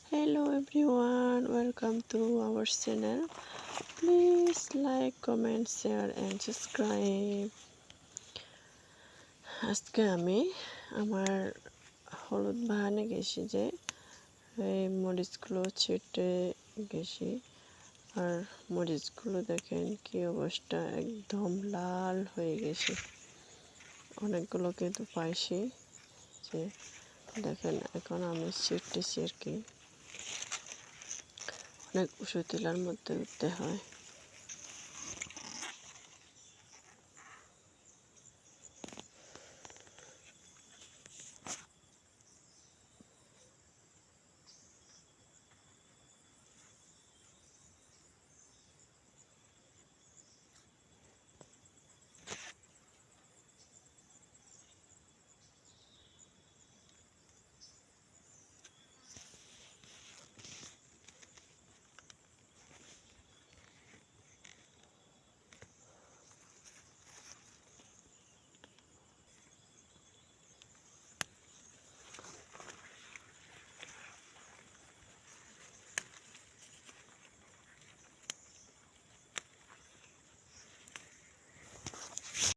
Hello everyone, welcome to our channel. Please like, comment, share and subscribe. আজকে আমি আমার হলুদ বাগানে গেছি যে এই মরিচগুলো ছেটে গেছি আর মরিচগুলো দেখেন কি অবস্থা, একদম লাল হয়ে গেছে। অনেকগুলো কিন্তু পাইছি যে দেখেন, এখন আমি ছেটতেছি আর কি। অনেক ওষুধ তেলার মধ্যে উঠতে হয়।